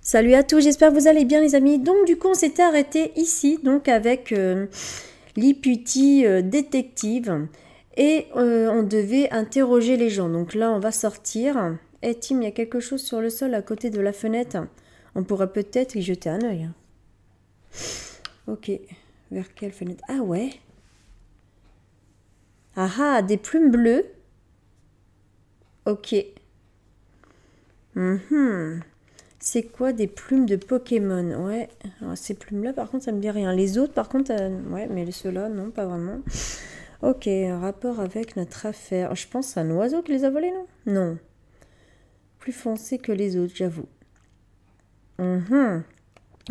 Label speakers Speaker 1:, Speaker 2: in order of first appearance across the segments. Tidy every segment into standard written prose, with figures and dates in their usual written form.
Speaker 1: Salut à tous, j'espère que vous allez bien les amis. Donc du coup on s'était arrêté ici donc avec l'Iputi détective et on devait interroger les gens. Donc là on va sortir. Eh Tim, il y a quelque chose sur le sol à côté de la fenêtre. On pourrait peut-être y jeter un œil. Ok, vers quelle fenêtre? Ah ouais. Ah ah, des plumes bleues. Ok. C'est quoi des plumes de Pokémon? Ouais, alors, ces plumes-là, par contre, ça me dit rien. Les autres, par contre, ouais, mais ceux-là, non, pas vraiment. Ok, rapport avec notre affaire. Je pense que c'est un oiseau qui les a volés, non? Non. Plus foncé que les autres, j'avoue. On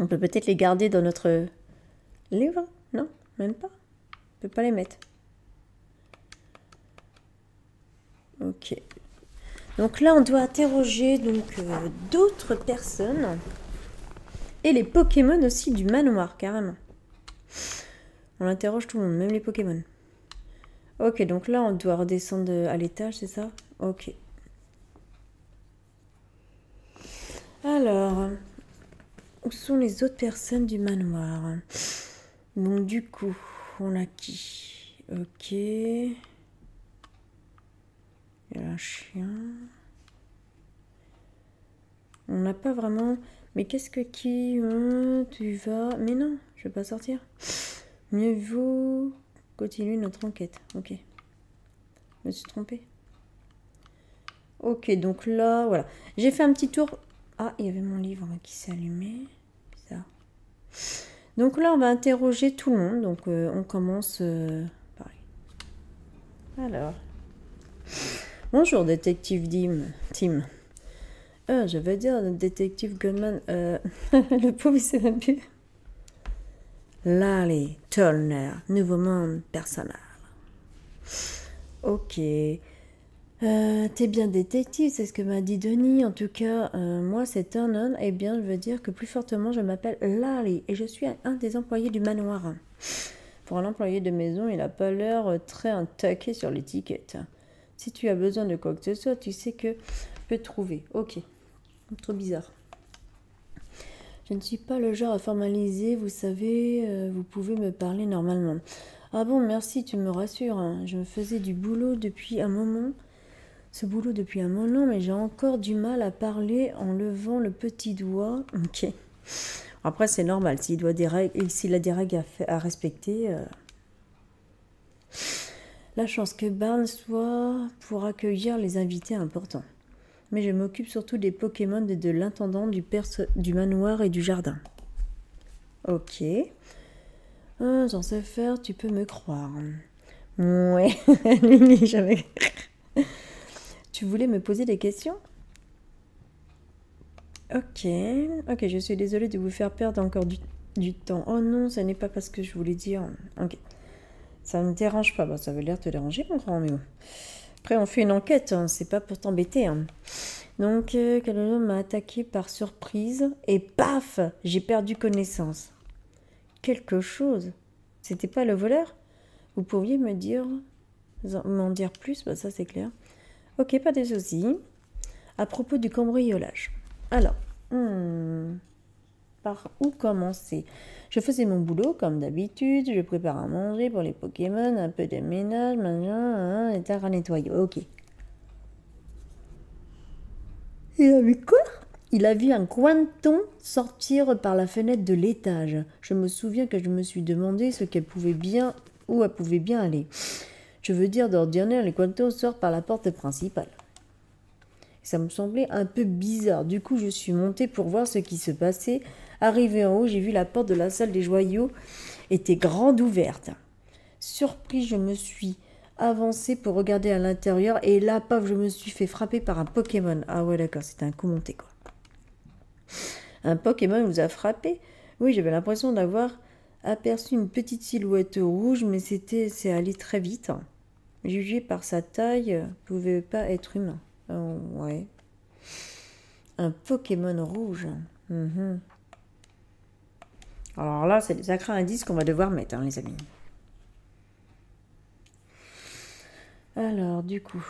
Speaker 1: peut peut-être les garder dans notre livre? Non, même pas. On peut pas les mettre. Ok. Donc là, on doit interroger donc d'autres personnes. Et les Pokémon aussi du manoir, carrément. On interroge tout le monde, même les Pokémon. Ok, donc là, on doit redescendre à l'étage, c'est ça? Ok. Alors, où sont les autres personnes du manoir? Donc, du coup, on a qui? Ok. Il y a un chien. On n'a pas vraiment... Mais qu'est-ce que qui... tu vas... Mais non, je vais pas sortir. Mieux vaut continuer notre enquête. Ok. Je me suis trompée. Ok, donc là, voilà. J'ai fait un petit tour. Ah, il y avait mon livre qui s'est allumé. Bizarre. Donc là, on va interroger tout le monde. Donc, on commence pareil. Alors. Bonjour, détective Tim. Je veux dire, détective Gunman. Le pauvre, il sait même plus. Lally Turner, nouveau monde personnel. Ok. T'es bien détective, c'est ce que m'a dit Denis. En tout cas, moi, c'est Turner. Eh bien, je veux dire que plus fortement, je m'appelle Lally et je suis un des employés du manoir. Pour un employé de maison, il n'a pas l'air très intaqué sur l'étiquette. Si tu as besoin de quoi que ce soit, tu sais que je peux te trouver. Ok. Trop bizarre. Je ne suis pas le genre à formaliser, vous savez, vous pouvez me parler normalement. Ah bon, merci, tu me rassures. Hein. Je me faisais du boulot depuis un moment. Mais j'ai encore du mal à parler en levant le petit doigt. Ok. Après, c'est normal. S'il a des règles à respecter. La chance que Barnes soit pour accueillir les invités importants. Mais je m'occupe surtout des Pokémon et de l'intendant du manoir et du jardin. Ok. J'en sais faire, tu peux me croire. Ouais, lui, jamais. Tu voulais me poser des questions? Ok, je suis désolée de vous faire perdre encore du temps. Oh non, ce n'est pas parce que je voulais dire. Ok, ça ne me dérange pas. Bon, ça avait l'air de te déranger, mon grand, mais bon. Après, on fait une enquête, hein. C'est pas pour t'embêter. Hein. Donc, quelqu'un m'a attaqué par surprise et paf, j'ai perdu connaissance. Quelque chose. C'était pas le voleur? Vous pourriez m'en dire plus? Bah, ça, c'est clair. Ok, pas de soucis. À propos du cambriolage. Alors, par où commencer? Je faisais mon boulot comme d'habitude. Je prépare à manger pour les Pokémon, un peu de ménage, un état à nettoyer. Ok. Et avec quoi? Il a vu un cointon sortir par la fenêtre de l'étage. Je me souviens que je me suis demandé où elle pouvait bien aller. Je veux dire, d'ordinaire, les cointons sortent par la porte principale. Ça me semblait un peu bizarre. Du coup, je suis montée pour voir ce qui se passait. Arrivée en haut, j'ai vu la porte de la salle des joyaux était grande ouverte. Surpris, je me suis avancée pour regarder à l'intérieur et là, paf, je me suis fait frapper par un Pokémon. Ah ouais, d'accord, c'était un coup monté, quoi. Un Pokémon vous a frappé? Oui, j'avais l'impression d'avoir aperçu une petite silhouette rouge, mais c'est allé très vite. Jugé par sa taille, pouvait pas être humain. Oh, ouais. Un Pokémon rouge. Alors là, c'est des sacrés indices qu'on va devoir mettre, hein, les amis. Alors, du coup...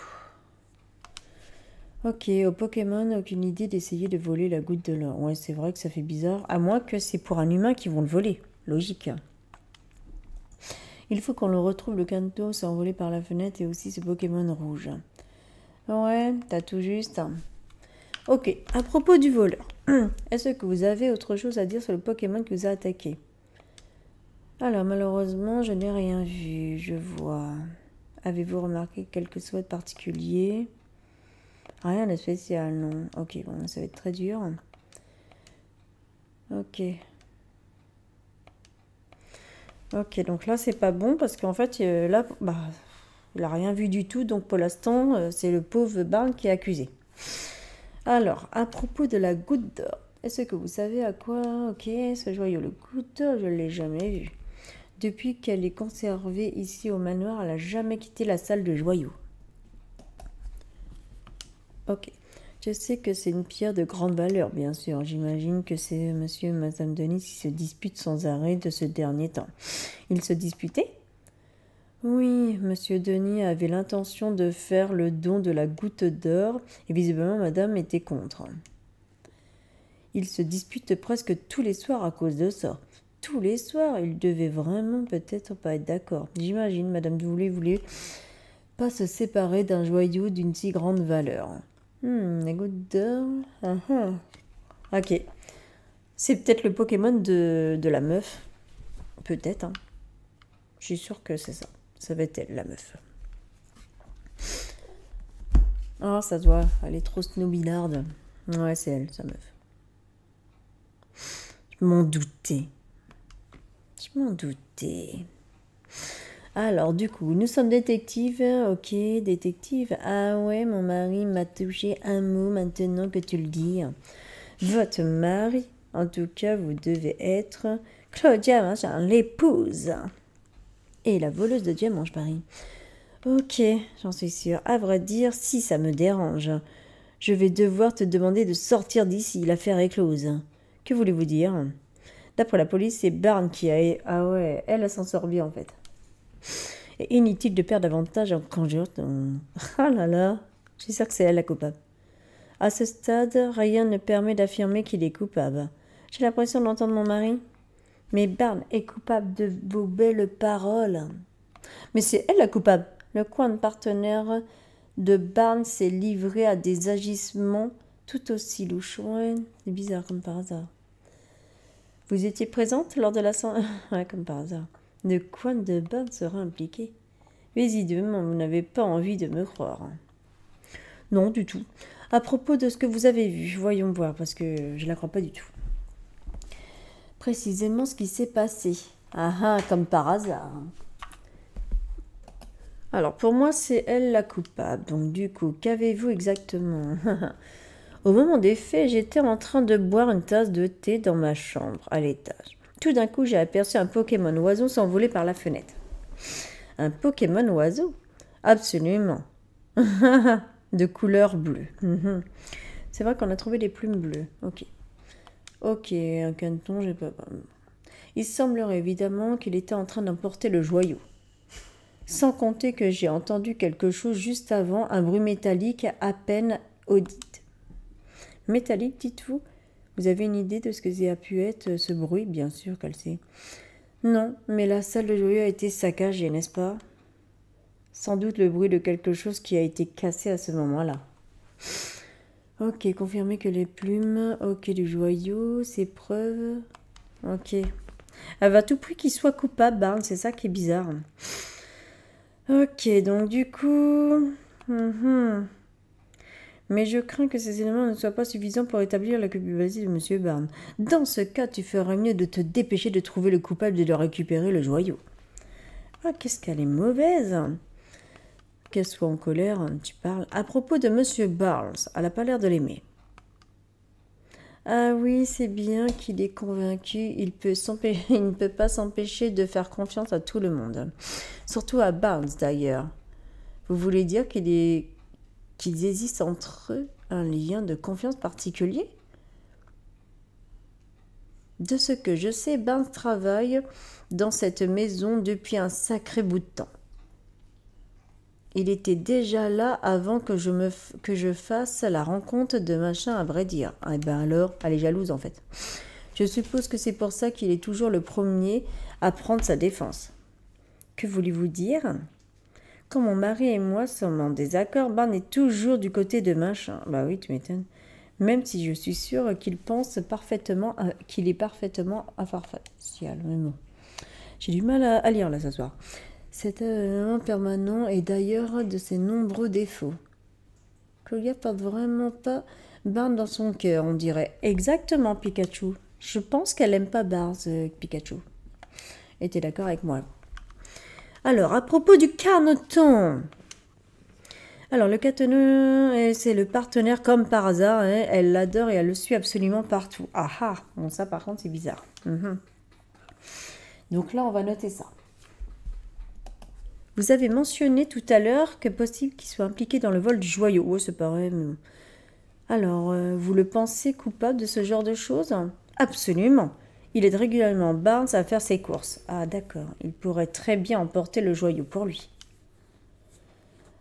Speaker 1: Ok, au Pokémon, aucune idée d'essayer de voler la goutte de l'or. Ouais, c'est vrai que ça fait bizarre. À moins que c'est pour un humain qui vont le voler. Logique. Il faut qu'on le retrouve, le Kanto s'est envolé par la fenêtre et aussi ce Pokémon rouge. Ouais, t'as tout juste. Ok, à propos du voleur. Est-ce que vous avez autre chose à dire sur le Pokémon qui vous a attaqué? Alors, malheureusement, je n'ai rien vu, je vois. Avez-vous remarqué quelque chose de particulier? Rien de spécial, non. Ok, bon, ça va être très dur. Ok. Ok, donc là, c'est pas bon parce qu'en fait, là, bah, il n'a rien vu du tout. Donc, pour l'instant, c'est le pauvre Barn qui est accusé. Alors, à propos de la goutte d'or, est-ce que vous savez à quoi? Ok, ce joyau, le goutte d'or, je ne l'ai jamais vu. Depuis qu'elle est conservée ici au manoir, elle n'a jamais quitté la salle de joyaux. Ok. Je sais que c'est une pierre de grande valeur, bien sûr. J'imagine que c'est monsieur et madame Denis qui se disputent sans arrêt de ce dernier temps. Ils se disputaient? Oui, monsieur Denis avait l'intention de faire le don de la goutte d'or et visiblement madame était contre. Ils se disputent presque tous les soirs à cause de ça. Tous les soirs, ils devaient vraiment peut-être pas être d'accord. J'imagine, madame voulait pas se séparer d'un joyau d'une si grande valeur. La goutte d'or. Ok. C'est peut-être le Pokémon de la meuf. Peut-être. Hein. Je suis sûre que c'est ça. Ça va être elle, la meuf. Ah, ça se voit. Elle est trop snoobilarde. Ouais, c'est elle, sa meuf. Je m'en doutais. Je m'en doutais. Alors, du coup, nous sommes détectives. Ok, détective. Ah ouais, mon mari m'a touché un mot maintenant que tu le dis. Votre mari, en tout cas, vous devez être Claudia Machin, l'épouse. Et la voleuse de diamants, je parie. Ok, j'en suis sûre. À vrai dire, si ça me dérange, je vais devoir te demander de sortir d'ici, l'affaire est close. Que voulez-vous dire? D'après la police, c'est Barn qui a... Ah ouais, elle s'en sort bien en fait. Et inutile de perdre davantage en conjure. Ah là là, je suis sûre que c'est elle la coupable. À ce stade, rien ne permet d'affirmer qu'il est coupable. J'ai l'impression d'entendre mon mari. Mais Barn est coupable de vos belles paroles. Mais c'est elle la coupable. Le coin de partenaire de Barn s'est livré à des agissements tout aussi louches. Ouais, c'est bizarre comme par hasard. Vous étiez présente lors de la... Ouais, comme par hasard. Le coin de Barn sera impliqué. Visiblement, vous n'avez pas envie de me croire. Non, du tout. À propos de ce que vous avez vu, voyons voir, parce que je ne la crois pas du tout. Précisément ce qui s'est passé. Ah ah, comme par hasard. Alors, pour moi, c'est elle la coupable. Donc, du coup, qu'avez-vous exactement? Au moment des faits, j'étais en train de boire une tasse de thé dans ma chambre, à l'étage. Tout d'un coup, j'ai aperçu un Pokémon oiseau s'envoler par la fenêtre. Un Pokémon oiseau? Absolument. De couleur bleue. C'est vrai qu'on a trouvé des plumes bleues. Ok. Ok, un caneton, j'ai pas... Il semblerait évidemment qu'il était en train d'emporter le joyau. Sans compter que j'ai entendu quelque chose juste avant, un bruit métallique à peine audible. Métallique, dites-vous? Vous avez une idée de ce que ça a pu être ce bruit? Bien sûr qu'elle sait. Non, mais la salle de joyau a été saccagée, n'est-ce pas? Sans doute le bruit de quelque chose qui a été cassé à ce moment-là. Ok, confirmer que les plumes, ok, du joyau, c'est preuve. Ok. Elle va à tout prix qu'il soit coupable, Barn, c'est ça qui est bizarre. Ok, donc du coup... Mais je crains que ces éléments ne soient pas suffisants pour établir la culpabilité de M. Barn. Dans ce cas, tu ferais mieux de te dépêcher de trouver le coupable et de récupérer le joyau. Ah, qu'est-ce qu'elle est mauvaise! Qu'elle soit en colère, tu parles. À propos de M. Barnes, elle n'a pas l'air de l'aimer. Ah oui, c'est bien qu'il est convaincu. Il ne peut pas s'empêcher de faire confiance à tout le monde. Surtout à Barnes, d'ailleurs. Vous voulez dire qu'ils existent entre eux un lien de confiance particulier? De ce que je sais, Barnes travaille dans cette maison depuis un sacré bout de temps. Il était déjà là avant que je fasse la rencontre de machin, à vrai dire. Eh ben alors, elle est jalouse en fait. Je suppose que c'est pour ça qu'il est toujours le premier à prendre sa défense. Que voulez-vous dire? Quand mon mari et moi sommes en désaccord, Barn est toujours du côté de machin. Bah oui, tu m'étonnes. Même si je suis sûre qu'il pense parfaitement, qu'il est parfaitement impartial. Mais bon, j'ai du mal à lire là ce soir. Cet élément permanent est d'ailleurs de ses nombreux défauts. Claudia porte vraiment pas Barn dans son cœur, on dirait. Exactement, Pikachu. Je pense qu'elle aime pas Barn, Pikachu. Et t'es d'accord avec moi? Alors, à propos du Carnoton. Alors, le catoneux, c'est le partenaire comme par hasard. Hein, elle l'adore et elle le suit absolument partout. Ah ah. Bon, ça par contre, c'est bizarre. Donc là, on va noter ça. Vous avez mentionné tout à l'heure que possible qu'il soit impliqué dans le vol du joyau. Ouais, c'est pareil. Mais... Alors, vous le pensez coupable de ce genre de choses? Absolument. Il aide régulièrement Barnes à faire ses courses. Ah, d'accord. Il pourrait très bien emporter le joyau pour lui.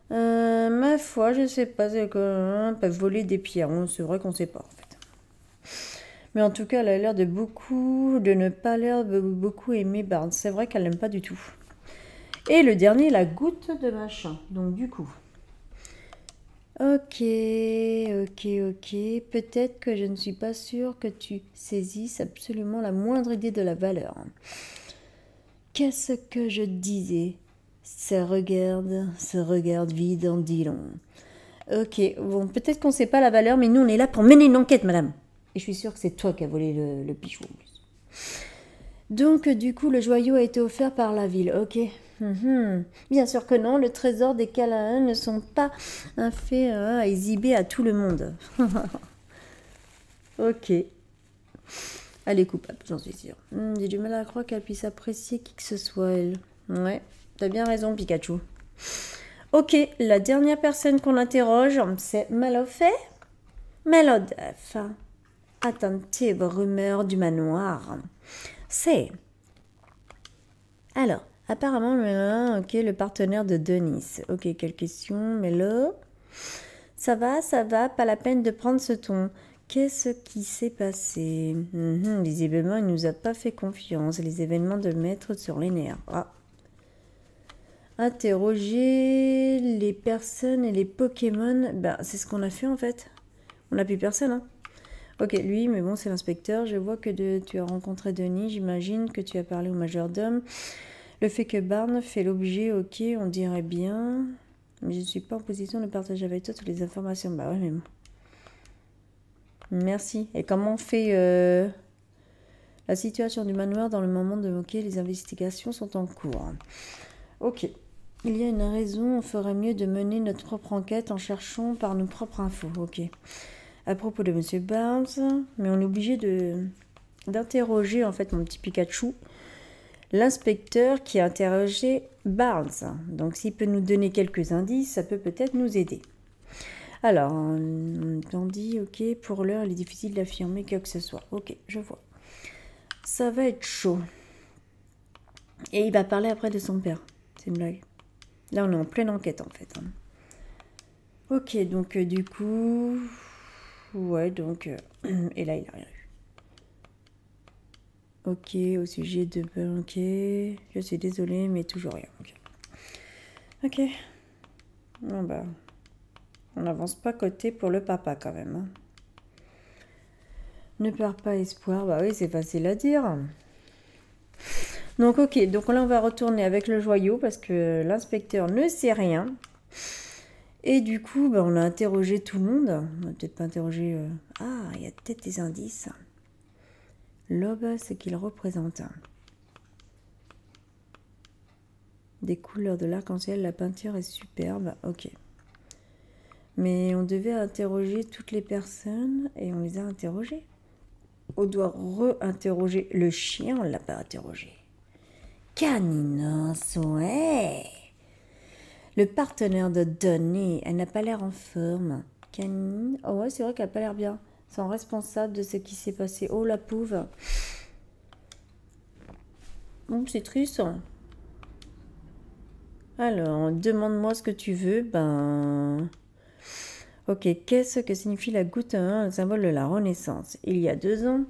Speaker 1: Ma foi, je sais pas. C'est que peuvent voler des pierres. C'est vrai qu'on sait pas, en fait. Mais en tout cas, elle a l'air de ne pas l'air de beaucoup aimer Barnes. C'est vrai qu'elle l'aime pas du tout. Et le dernier, la goutte de machin. Donc, du coup... Ok. Peut-être que je ne suis pas sûre que tu saisisses absolument la moindre idée de la valeur. Qu'est-ce que je disais? Ce regard vide en dit long. Ok, bon, peut-être qu'on ne sait pas la valeur, mais nous, on est là pour mener une enquête, madame. Et je suis sûre que c'est toi qui as volé le pichou, en plus. Donc, du coup, le joyau a été offert par la ville, ok. Bien sûr que non, le trésor des Callahan ne sont pas un fait à exhiber à tout le monde. Ok. Elle est coupable, j'en suis sûre. J'ai du mal à croire qu'elle puisse apprécier qui que ce soit, elle. Ouais, t'as bien raison, Pikachu. Ok, la dernière personne qu'on interroge, c'est Malofé. Melodef. Attentive rumeur du manoir. C'est... Alors, apparemment, le partenaire de Denis. Ok, quelle question, Mélo? Ça va, pas la peine de prendre ce ton. Qu'est-ce qui s'est passé? Visiblement, il nous a pas fait confiance. Les événements de mettre sur les nerfs. Ah. Interroger les personnes et les Pokémon. Ben, c'est ce qu'on a fait en fait. On n'a plus personne, hein. Ok, lui, mais bon, c'est l'inspecteur. Je vois que tu as rencontré Denis. J'imagine que tu as parlé au majordome. Le fait que Barn fait l'objet, ok, on dirait bien. Mais je ne suis pas en position de partager avec toi toutes les informations. Bah ouais, mais bon. Merci. Et comment on fait la situation du manoir dans le moment de OK, les investigations sont en cours. Ok. Il y a une raison, on ferait mieux de mener notre propre enquête en cherchant par nos propres infos. Ok. À propos de M. Barnes, mais on est obligé d'interroger, en fait, mon petit Pikachu, l'inspecteur qui a interrogé Barnes. Donc, s'il peut nous donner quelques indices, ça peut peut-être nous aider. Alors, on dit, ok, pour l'heure, il est difficile d'affirmer quoi que ce soit. Ok, je vois. Ça va être chaud. Et il va parler après de son père. C'est une blague. Là, on est en pleine enquête, en fait. Ok, donc, du coup... Ouais, donc... et là, il n'a rien eu. Ok, au sujet de... Ok, je suis désolée, mais toujours rien. Ok. Bon, bah... On n'avance pas côté pour le papa, quand même. Hein. Ne perds pas espoir. Bah oui, c'est facile à dire. Donc, ok. Donc là, on va retourner avec le joyau parce que l'inspecteur ne sait rien. Et du coup, bah, on a interrogé tout le monde. On va peut-être pas interroger... Ah, il y a peut-être des indices. L'aube, ce qu'il représente. Des couleurs de l'arc-en-ciel. La peinture est superbe. Ok. Mais on devait interroger toutes les personnes et on les a interrogées. On doit re-interroger le chien, on ne l'a pas interrogé. Caninos, ouais. Le partenaire de Donnie, elle n'a pas l'air en forme. Canine, oh ouais, c'est vrai qu'elle n'a pas l'air bien. Sont responsables de ce qui s'est passé. Oh la pauvre. C'est triste. Alors, demande-moi ce que tu veux. Ben... Ok, qu'est-ce que signifie la goutte 1, le symbole de la Renaissance? Il y a 2 ans,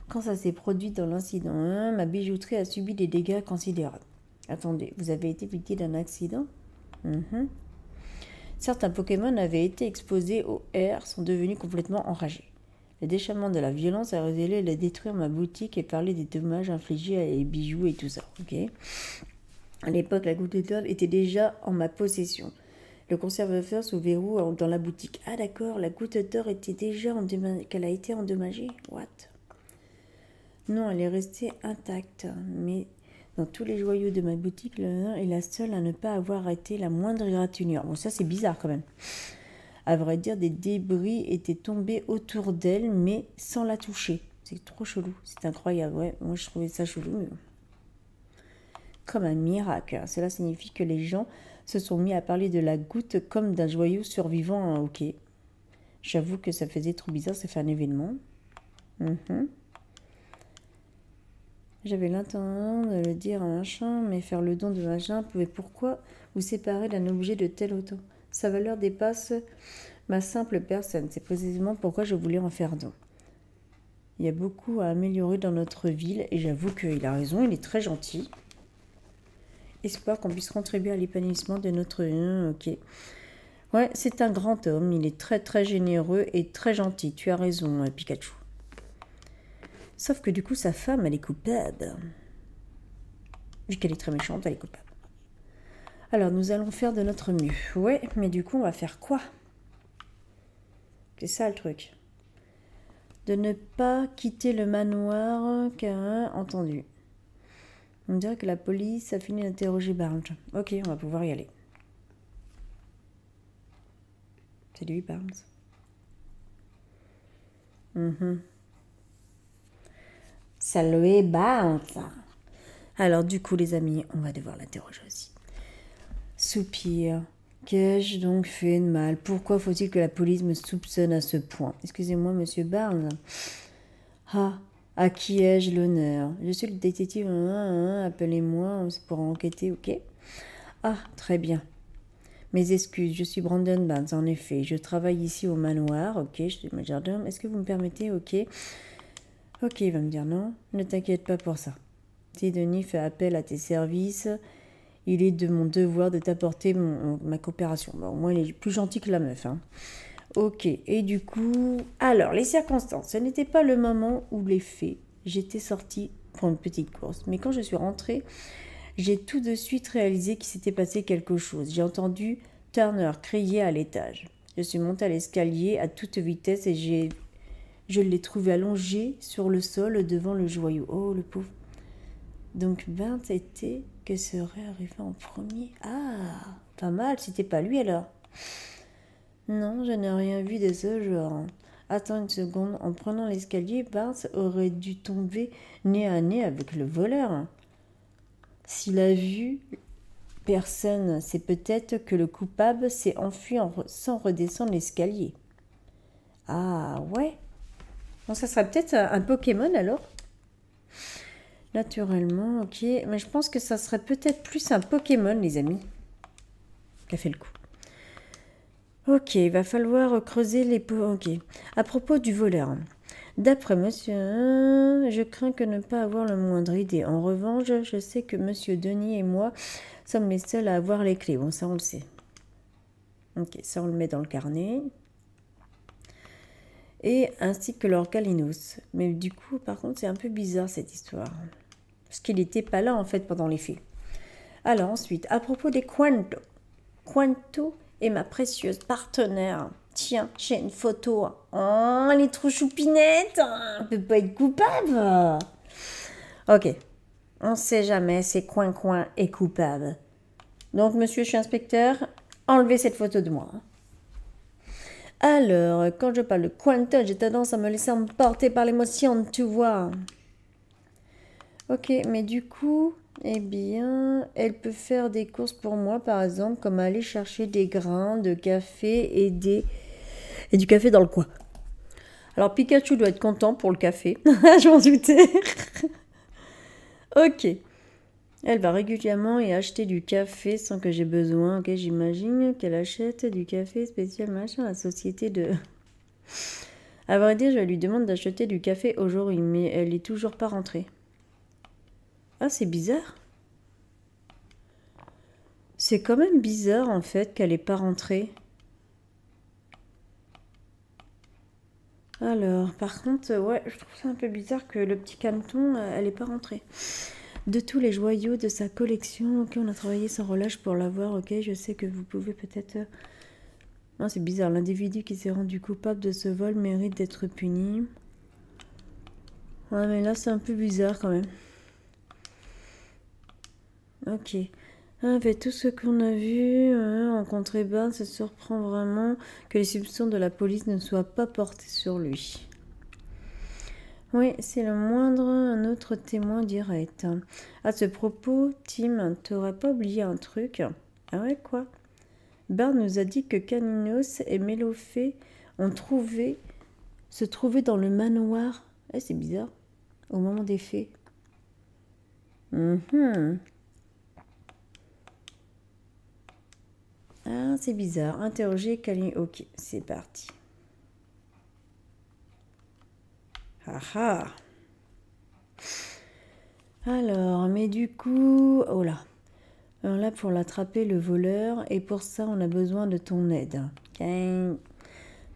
Speaker 1: quand ça s'est produit dans l'incident 1, ma bijouterie a subi des dégâts considérables. Attendez, vous avez été victime d'un accident? Certains Pokémon avaient été exposés au air, sont devenus complètement enragés. Le déchaînement de la violence a révélé de détruire ma boutique et parler des dommages infligés à les bijoux et tout ça. Ok. À l'époque, la goutte d'or était déjà en ma possession. Le conservateur sous verrou dans la boutique. Ah d'accord, la goutte d'or était déjà qu'elle a été endommagée. What? Non, elle est restée intacte. Mais dans tous les joyaux de ma boutique, le nain est la seule à ne pas avoir été la moindre égratignure. Bon, ça c'est bizarre quand même. À vrai dire, des débris étaient tombés autour d'elle, mais sans la toucher. C'est trop chelou, c'est incroyable. Ouais, moi je trouvais ça chelou. Mais... comme un miracle. Cela signifie que les gens se sont mis à parler de la goutte comme d'un joyau survivant. Ok. J'avoue que ça faisait trop bizarre, ça fait un événement. J'avais l'intention de le dire à machin, mais faire le don de machin pouvait pourquoi vous séparer d'un objet de tel autant. Sa valeur dépasse ma simple personne. C'est précisément pourquoi je voulais en faire don. Il y a beaucoup à améliorer dans notre ville et j'avoue qu'il a raison, il est très gentil. Espoir qu'on puisse contribuer à l'épanouissement de notre... Ok. Ouais, c'est un grand homme, il est très très généreux et très gentil. Tu as raison, Pikachu. Sauf que du coup, sa femme, elle est coupable. Vu qu'elle est très méchante, elle est coupable. Alors, nous allons faire de notre mieux. Ouais, mais du coup, on va faire quoi? C'est ça le truc. De ne pas quitter le manoir car entendu. On dirait que la police a fini d'interroger Barnes. Ok, on va pouvoir y aller. C'est lui, Barnes. Salut, Barnes. Alors, du coup, les amis, on va devoir l'interroger aussi. Soupir. Qu'ai-je donc fait de mal? Pourquoi faut-il que la police me soupçonne à ce point? Excusez-moi, monsieur Barnes. Ah, à qui ai-je l'honneur? Je suis le détective. Appelez-moi pour enquêter, ok? Ah, très bien. Mes excuses, je suis Brandon Barnes, en effet. Je travaille ici au manoir, ok? Je suis majordome. Est-ce que vous me permettez, ok? Ok, il va me dire non. Ne t'inquiète pas pour ça. Si Denis fait appel à tes services, il est de mon devoir de t'apporter ma coopération. Bon, au moins, il est plus gentil que la meuf, hein. Ok, et du coup... Alors, les circonstances. Ce n'était pas le moment où les faits. J'étais sortie pour une petite course. Mais quand je suis rentrée, j'ai tout de suite réalisé qu'il s'était passé quelque chose. J'ai entendu Turner crier à l'étage. Je suis montée à l'escalier à toute vitesse et je l'ai trouvé allongé sur le sol devant le joyau. Oh, le pauvre. Donc, Barnes était... que serait arrivé en premier? Ah, pas mal, c'était pas lui alors. Non, je n'ai rien vu de ce genre. Attends une seconde, en prenant l'escalier, Barnes aurait dû tomber nez à nez avec le voleur. S'il a vu personne, c'est peut-être que le coupable s'est enfui sans redescendre l'escalier. Ah ouais? Donc ça serait peut-être un Pokémon alors? Naturellement, ok. Mais je pense que ça serait peut-être plus un Pokémon, les amis, qui a fait le coup. Ok, il va falloir creuser les... Ok. À propos du voleur. D'après monsieur... je crains que ne pas avoir le moindre idée. En revanche, je sais que monsieur Denis et moi sommes les seuls à avoir les clés. Bon, ça, on le sait. Ok, ça, on le met dans le carnet. Et ainsi que leur Galinos. Mais du coup, par contre, c'est un peu bizarre, cette histoire. Parce qu'il n'était pas là, en fait, pendant les faits. Alors, ensuite, à propos des Quanto. Quanto est ma précieuse partenaire. Tiens, j'ai une photo. Oh, elle est trop choupinette. Elle peut pas être coupable. Ok. On sait jamais, c'est Coin-Coin est coupable. Donc, monsieur, je suis inspecteur, enlevez cette photo de moi. Alors, quand je parle de Quanto, j'ai tendance à me laisser emporter par l'émotion, tu vois. Ok, mais du coup, eh bien, elle peut faire des courses pour moi, par exemple, comme aller chercher des grains de café et du café dans le coin. Alors, Pikachu doit être content pour le café. Je m'en doutais. Ok. Elle va régulièrement y acheter du café sans que j'ai besoin. Ok, j'imagine qu'elle achète du café spécial machin à la société de... À vrai dire, je lui demande d'acheter du café aujourd'hui, mais elle est toujours pas rentrée. Ah, c'est bizarre. C'est quand même bizarre en fait qu'elle n'est pas rentrée. Alors, par contre, ouais, je trouve ça un peu bizarre que le petit canton, elle n'est pas rentrée. De tous les joyaux de sa collection, ok, on a travaillé sans relâche pour l'avoir, ok, je sais que vous pouvez peut-être... Non, c'est bizarre, l'individu qui s'est rendu coupable de ce vol mérite d'être puni. Ouais, mais là, c'est un peu bizarre quand même. Ok. Avec tout ce qu'on a vu en contrebande, ça surprend vraiment que les soupçons de la police ne soient pas portés sur lui. Oui, c'est le moindre, un autre témoin direct. À ce propos, Tim, t'aurais pas oublié un truc? Ah ouais, quoi? Barn nous a dit que Caninos et Melofé se trouvaient dans le manoir. Eh, c'est bizarre. Au moment des faits. Ah, c'est bizarre. Interroger Cali. Ok, c'est parti. Ah ah. Alors, mais du coup... Oh là. Alors là, pour l'attraper, le voleur, et pour ça, on a besoin de ton aide. Okay.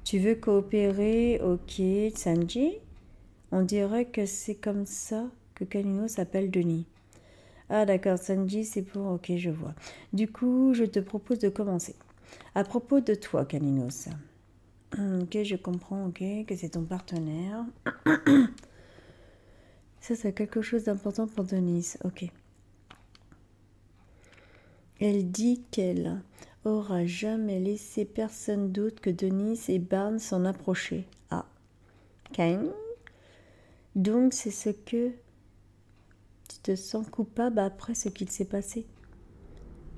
Speaker 1: Tu veux coopérer? Ok, Sanji. On dirait que c'est comme ça que Kalino s'appelle Denis. Ah d'accord, Sanji, c'est pour... Ok, je vois. Du coup, je te propose de commencer. À propos de toi, Kalinos. Ok, je comprends, ok, que c'est ton partenaire. Ça, c'est quelque chose d'important pour Denise. Ok. Elle dit qu'elle aura jamais laissé personne d'autre que Denise et Barnes s'en approcher. Ah. Kain. Donc, c'est ce que tu te sens coupable après ce qu'il s'est passé.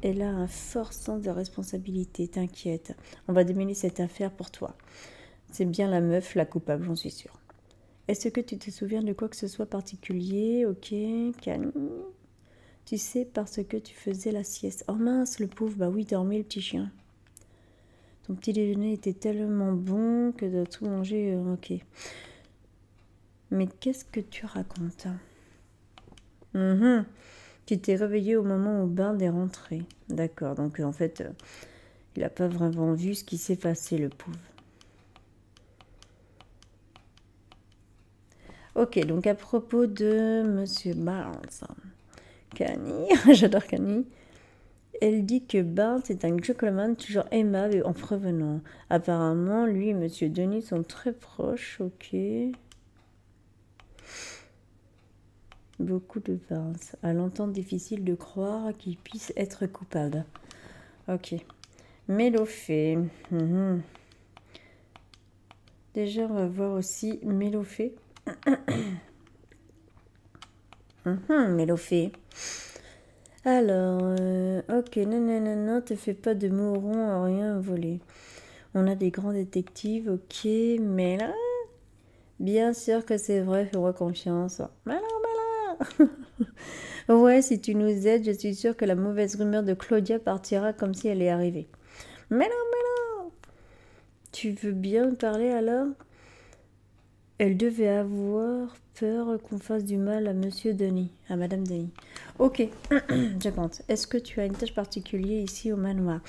Speaker 1: Elle a un fort sens de responsabilité, t'inquiète. On va démêler cette affaire pour toi. C'est bien la meuf, la coupable, j'en suis sûre. Est-ce que tu te souviens de quoi que ce soit particulier? Ok, calme. Tu sais, parce que tu faisais la sieste. Oh mince, le pauvre, bah oui, dormait le petit chien. Ton petit déjeuner était tellement bon que de tout manger, ok. Mais qu'est-ce que tu racontes? Tu t'es réveillé au moment où Barnes est rentré. D'accord, donc en fait, il n'a pas vraiment vu ce qui s'est passé, le pauvre. Ok, donc à propos de Monsieur Barnes, Kani, j'adore Kani. Elle dit que Barnes est un gentleman toujours aimable et en prévenant. Apparemment, lui et Monsieur Denis sont très proches, ok. Beaucoup de Barnes. À l'entendre difficile de croire qu'il puisse être coupable. Ok. Mélofée. Déjà, on va voir aussi Mélofée. Mélofée. Alors, ok, non, te fais pas de mourons à rien voler. On a des grands détectives, ok, mais là, bien sûr que c'est vrai, fais-moi confiance. Mais là. Ouais, si tu nous aides, je suis sûre que la mauvaise rumeur de Claudia partira comme si elle est arrivée. Mais non. Tu veux bien me parler alors? Elle devait avoir peur qu'on fasse du mal à Monsieur Denis, à Madame Denis. Ok, je pense. Est-ce que tu as une tâche particulière ici au manoir?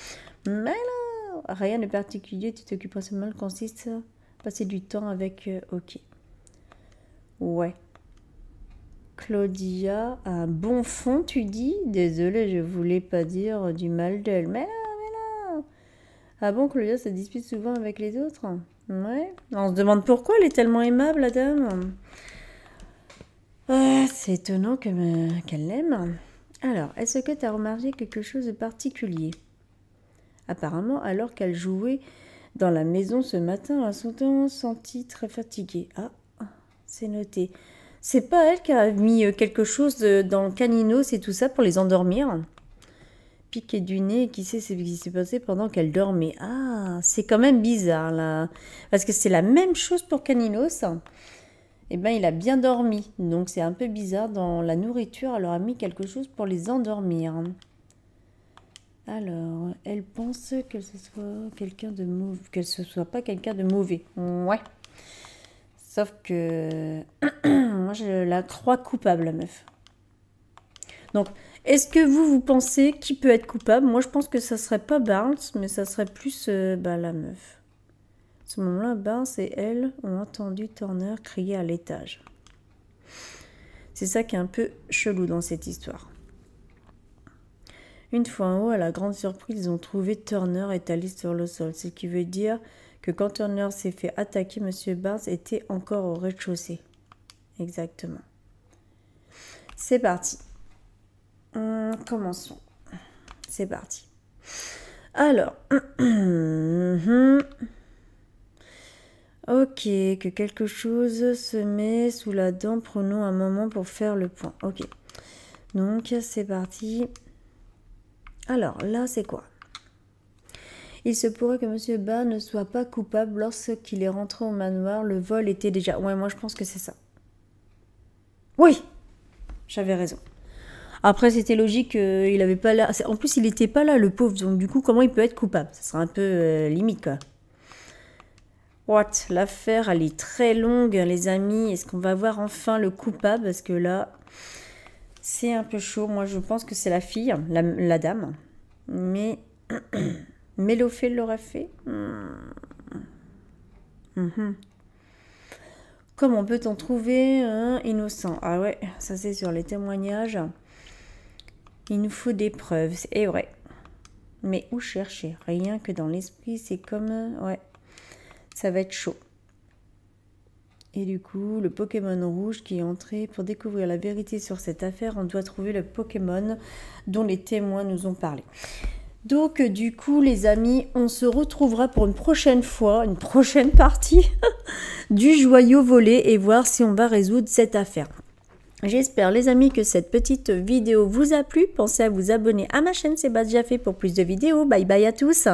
Speaker 1: Mais non, rien de particulier, tu t'occupes seulement consiste à passer du temps avec... ok. Ouais. Claudia a un bon fond, tu dis? Désolée, je voulais pas dire du mal d'elle. Mais non. Ah bon, Claudia se dispute souvent avec les autres? Ouais. On se demande pourquoi elle est tellement aimable, la dame. C'est étonnant qu'elle l'aime. Alors, est-ce que tu as remarqué quelque chose de particulier? Apparemment, alors qu'elle jouait dans la maison ce matin, elle s'est sentie très fatiguée. Ah, c'est noté. C'est pas elle qui a mis quelque chose dans le caninos et tout ça pour les endormir? Piqué du nez, qui sait ce qui s'est passé pendant qu'elle dormait. Ah, c'est quand même bizarre là. Parce que c'est la même chose pour Caninos. eh ben, il a bien dormi. Donc, c'est un peu bizarre. Dans la nourriture, elle leur a mis quelque chose pour les endormir. Alors, elle pense que ce soit quelqu'un de mauvais, qu'elle ce soit pas quelqu'un de mauvais. Ouais. Sauf que moi, je la crois coupable, la meuf. Donc, est-ce que vous pensez qui peut être coupable? Moi, je pense que ça serait pas Barnes, mais ça serait plus la meuf. À ce moment-là, Barnes et elle ont entendu Turner crier à l'étage. C'est ça qui est un peu chelou dans cette histoire. Une fois en haut, à la grande surprise, ils ont trouvé Turner étalé sur le sol. Ce qui veut dire que quand Turner s'est fait attaquer, M. Barnes était encore au rez-de-chaussée. Exactement. C'est parti. Commençons. C'est parti. Alors. Ok, que quelque chose se met sous la dent. Prenons un moment pour faire le point. Ok. Donc, c'est parti. Alors, là, c'est quoi? Il se pourrait que M. Barnes ne soit pas coupable lorsqu'il est rentré au manoir. Le vol était déjà... Ouais, moi, je pense que c'est ça. Oui, j'avais raison. Après, c'était logique qu'il avait pas là... En plus, il n'était pas là, le pauvre. Donc, du coup, comment il peut être coupable? Ça serait un peu limite, quoi. What? L'affaire, elle est très longue, les amis. Est-ce qu'on va voir enfin le coupable? Parce que là... C'est un peu chaud. Moi, je pense que c'est la fille, la dame. Mais Mélophée l'aurait fait. Comment peut-on trouver un innocent? Ah ouais, ça c'est sur les témoignages. Il nous faut des preuves. C'est vrai. Mais où chercher? Rien que dans l'esprit, c'est comme... Ouais, ça va être chaud. Et du coup, le Pokémon rouge qui est entré pour découvrir la vérité sur cette affaire, on doit trouver le Pokémon dont les témoins nous ont parlé. Donc, du coup, les amis, on se retrouvera pour une prochaine fois, une prochaine partie du joyau volé et voir si on va résoudre cette affaire. J'espère, les amis, que cette petite vidéo vous a plu. Pensez à vous abonner à ma chaîne, c'est pas déjà fait pour plus de vidéos. Bye bye à tous.